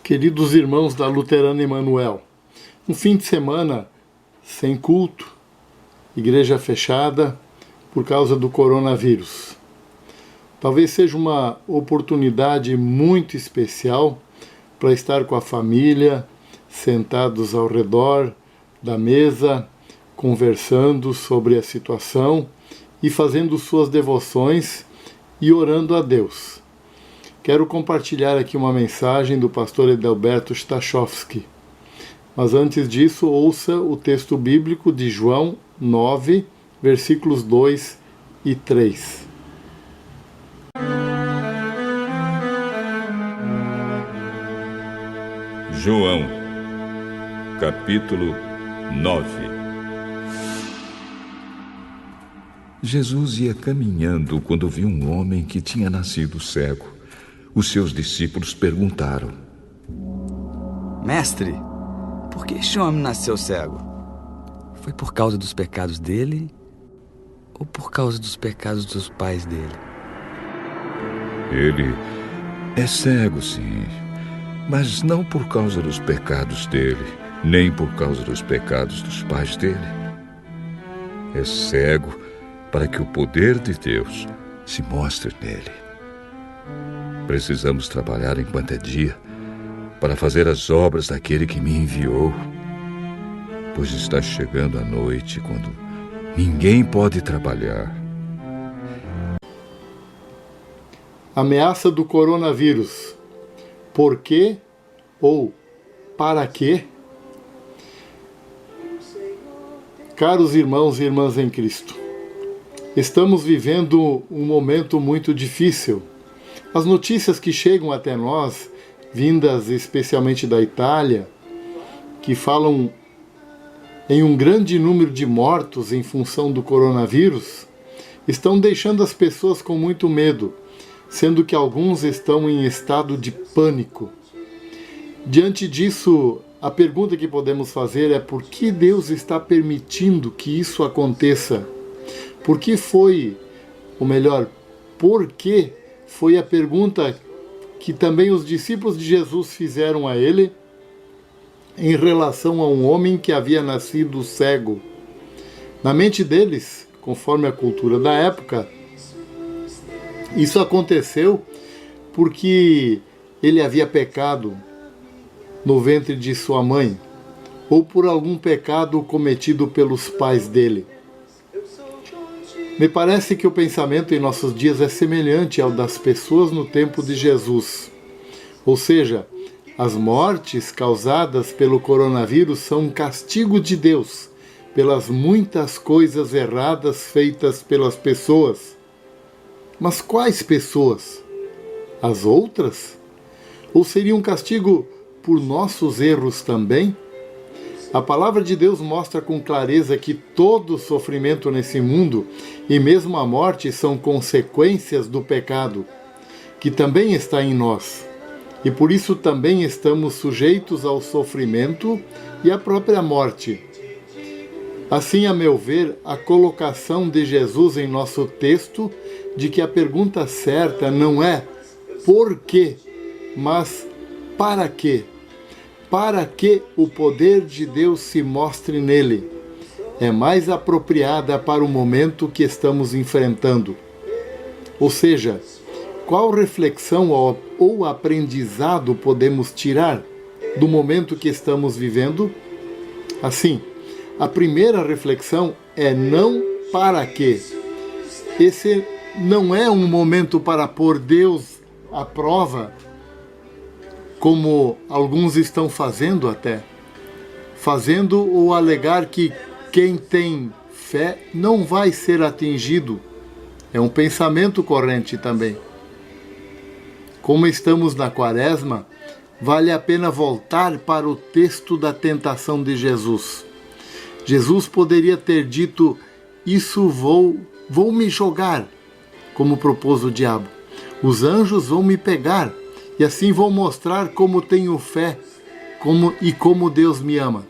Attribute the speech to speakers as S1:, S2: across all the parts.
S1: Queridos irmãos da Luterana Emanuel, um fim de semana sem culto, igreja fechada por causa do coronavírus. Talvez seja uma oportunidade muito especial para estar com a família, sentados ao redor da mesa, conversando sobre a situação e fazendo suas devoções e orando a Deus. Quero compartilhar aqui uma mensagem do pastor Edelberto Stachowski. Mas antes disso, ouça o texto bíblico de João 9, versículos 2 e 3.
S2: João, capítulo 9. Jesus ia caminhando quando viu um homem que tinha nascido cego. Os seus discípulos perguntaram:
S3: Mestre, por que este homem nasceu cego? Foi por causa dos pecados dele ou por causa dos pecados dos pais dele?
S2: Ele é cego, sim, mas não por causa dos pecados dele, nem por causa dos pecados dos pais dele. É cego para que o poder de Deus se mostre nele. Precisamos trabalhar enquanto é dia, para fazer as obras daquele que me enviou, pois está chegando a noite, quando ninguém pode trabalhar.
S1: Ameaça do coronavírus. Por quê ou para quê? Caros irmãos e irmãs em Cristo, estamos vivendo um momento muito difícil. As notícias que chegam até nós, vindas especialmente da Itália, que falam em um grande número de mortos em função do coronavírus, estão deixando as pessoas com muito medo, sendo que alguns estão em estado de pânico. Diante disso, a pergunta que podemos fazer é: por que Deus está permitindo que isso aconteça? Por que foi, ou melhor, por que foi a pergunta que também os discípulos de Jesus fizeram a ele em relação a um homem que havia nascido cego. Na mente deles, conforme a cultura da época, isso aconteceu porque ele havia pecado no ventre de sua mãe, ou por algum pecado cometido pelos pais dele. Me parece que o pensamento em nossos dias é semelhante ao das pessoas no tempo de Jesus. Ou seja, as mortes causadas pelo coronavírus são um castigo de Deus pelas muitas coisas erradas feitas pelas pessoas. Mas quais pessoas? As outras? Ou seria um castigo por nossos erros também? A palavra de Deus mostra com clareza que todo sofrimento nesse mundo e mesmo a morte são consequências do pecado, que também está em nós. E por isso também estamos sujeitos ao sofrimento e à própria morte. Assim, a meu ver, a colocação de Jesus em nosso texto de que a pergunta certa não é por quê, mas para quê? Para que o poder de Deus se mostre nele, é mais apropriada para o momento que estamos enfrentando. Ou seja, qual reflexão ou aprendizado podemos tirar do momento que estamos vivendo? Assim, a primeira reflexão é não para quê. Esse não é um momento para pôr Deus à prova, como alguns estão fazendo até, fazendo ou alegar que quem tem fé não vai ser atingido. É um pensamento corrente também. Como estamos na Quaresma, vale a pena voltar para o texto da tentação de Jesus. Jesus poderia ter dito: isso vou me jogar, como propôs o diabo. Os anjos vão me pegar, e assim vou mostrar como tenho fé e como Deus me ama.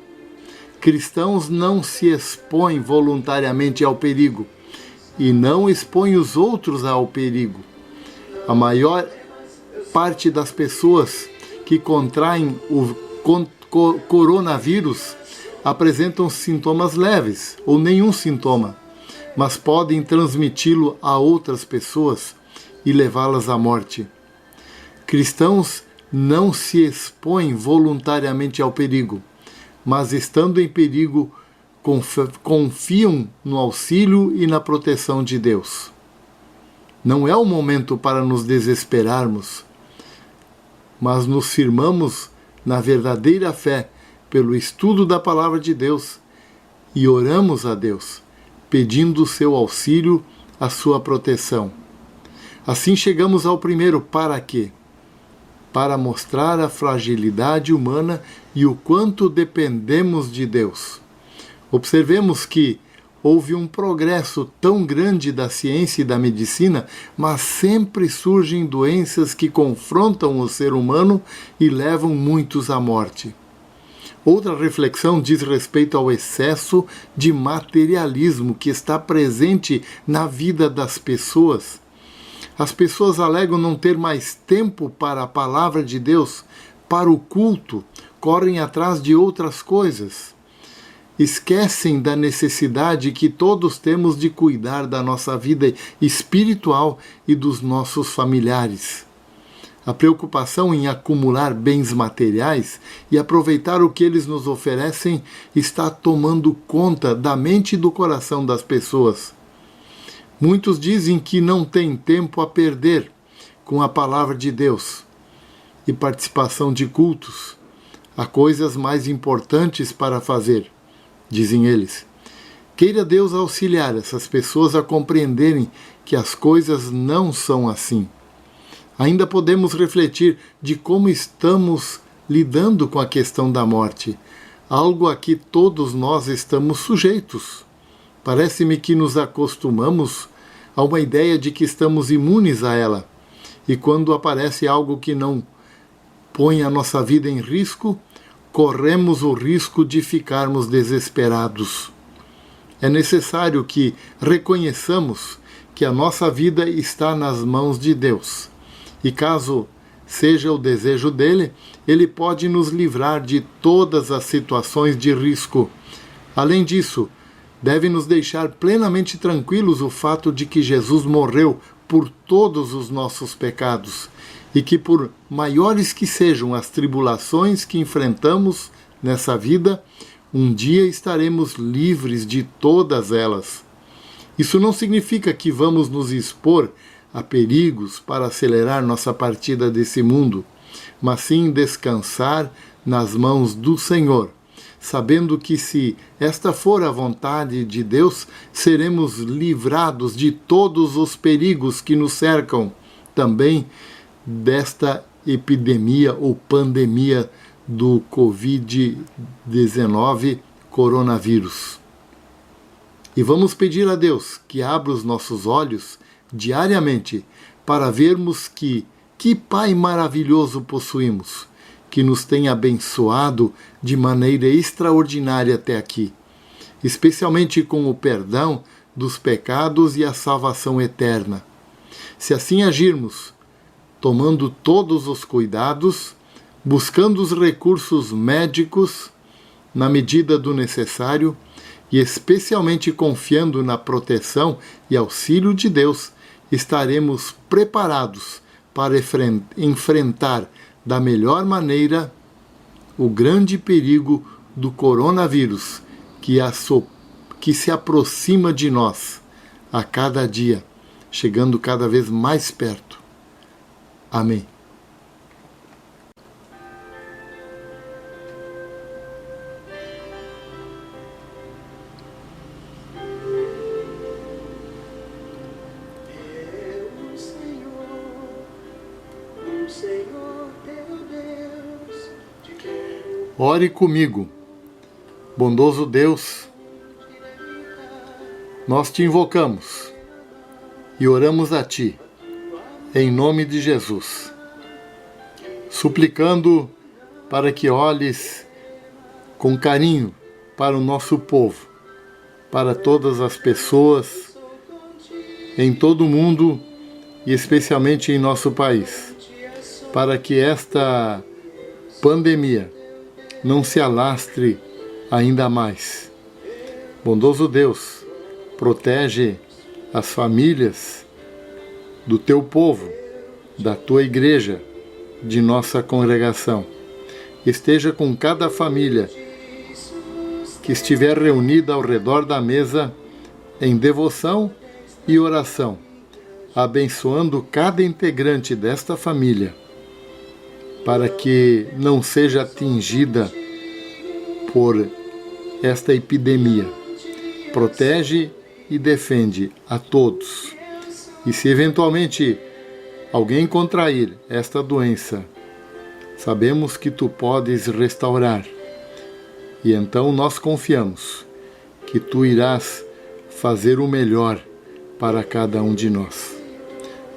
S1: Cristãos não se expõem voluntariamente ao perigo e não expõem os outros ao perigo. A maior parte das pessoas que contraem o coronavírus apresentam sintomas leves ou nenhum sintoma, mas podem transmiti-lo a outras pessoas e levá-las à morte. Cristãos não se expõem voluntariamente ao perigo, mas estando em perigo, confiam no auxílio e na proteção de Deus. Não é o momento para nos desesperarmos, mas nos firmamos na verdadeira fé pelo estudo da Palavra de Deus e oramos a Deus, pedindo o seu auxílio, a sua proteção. Assim chegamos ao primeiro para quê? Para mostrar a fragilidade humana e o quanto dependemos de Deus. Observemos que houve um progresso tão grande da ciência e da medicina, mas sempre surgem doenças que confrontam o ser humano e levam muitos à morte. Outra reflexão diz respeito ao excesso de materialismo que está presente na vida das pessoas. As pessoas alegam não ter mais tempo para a palavra de Deus, para o culto, correm atrás de outras coisas. Esquecem da necessidade que todos temos de cuidar da nossa vida espiritual e dos nossos familiares. A preocupação em acumular bens materiais e aproveitar o que eles nos oferecem está tomando conta da mente e do coração das pessoas. Muitos dizem que não têm tempo a perder com a palavra de Deus e participação de cultos. Há coisas mais importantes para fazer, dizem eles. Queira Deus auxiliar essas pessoas a compreenderem que as coisas não são assim. Ainda podemos refletir de como estamos lidando com a questão da morte, algo a que todos nós estamos sujeitos. Parece-me que nos acostumamos a uma ideia de que estamos imunes a ela, e quando aparece algo que não põe a nossa vida em risco, corremos o risco de ficarmos desesperados. É necessário que reconheçamos que a nossa vida está nas mãos de Deus, e caso seja o desejo dele, ele pode nos livrar de todas as situações de risco. Além disso, deve nos deixar plenamente tranquilos o fato de que Jesus morreu por todos os nossos pecados e que, por maiores que sejam as tribulações que enfrentamos nessa vida, um dia estaremos livres de todas elas. Isso não significa que vamos nos expor a perigos para acelerar nossa partida desse mundo, mas sim descansar nas mãos do Senhor, sabendo que se esta for a vontade de Deus, seremos livrados de todos os perigos que nos cercam, também desta epidemia ou pandemia do Covid-19, coronavírus. E vamos pedir a Deus que abra os nossos olhos diariamente para vermos que Pai maravilhoso possuímos, que nos tem abençoado de maneira extraordinária até aqui, especialmente com o perdão dos pecados e a salvação eterna. Se assim agirmos, tomando todos os cuidados, buscando os recursos médicos na medida do necessário e especialmente confiando na proteção e auxílio de Deus, estaremos preparados para enfrentar da melhor maneira o grande perigo do coronavírus que se aproxima de nós a cada dia, chegando cada vez mais perto. Amém. Ore comigo. Bondoso Deus, nós te invocamos e oramos a Ti, em nome de Jesus, suplicando para que olhes com carinho para o nosso povo, para todas as pessoas em todo o mundo e especialmente em nosso país, para que esta pandemia não se alastre ainda mais. Bondoso Deus, protege as famílias do teu povo, da tua igreja, de nossa congregação. Esteja com cada família que estiver reunida ao redor da mesa em devoção e oração, abençoando cada integrante desta família, para que não seja atingida por esta epidemia. Protege e defende a todos. E se eventualmente alguém contrair esta doença, sabemos que tu podes restaurar. E então nós confiamos que tu irás fazer o melhor para cada um de nós.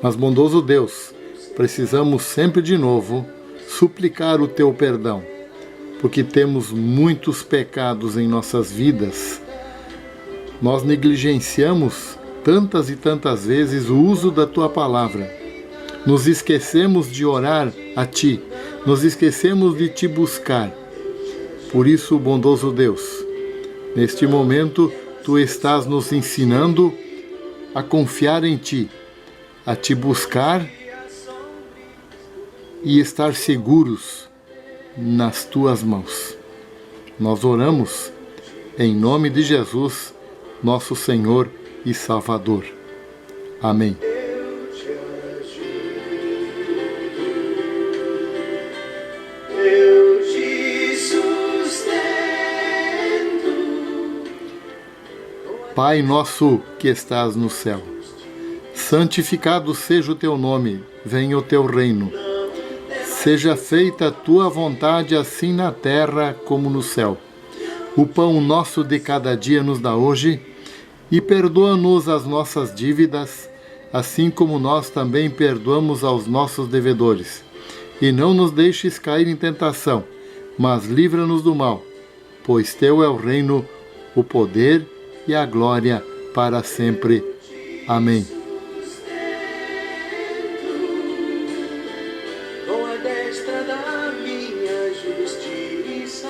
S1: Mas, bondoso Deus, precisamos sempre de novo suplicar o teu perdão, porque temos muitos pecados em nossas vidas. Nós negligenciamos tantas e tantas vezes o uso da tua palavra. Nos esquecemos de orar a ti, nos esquecemos de te buscar. Por isso, bondoso Deus, neste momento tu estás nos ensinando a confiar em ti, a te buscar e estar seguros nas tuas mãos. Nós oramos em nome de Jesus, nosso Senhor e Salvador. Amém. Pai nosso que estás no céu, santificado seja o teu nome, venha o teu reino. Seja feita a tua vontade, assim na terra como no céu. O pão nosso de cada dia nos dá hoje, e perdoa-nos as nossas dívidas, assim como nós também perdoamos aos nossos devedores. E não nos deixes cair em tentação, mas livra-nos do mal, pois teu é o reino, o poder e a glória para sempre. Amém.
S4: Com a destra da minha justiça.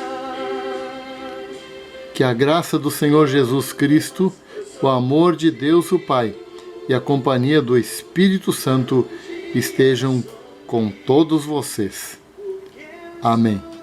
S1: Que a graça do Senhor Jesus Cristo, o amor de Deus o Pai e a companhia do Espírito Santo estejam com todos vocês. Amém.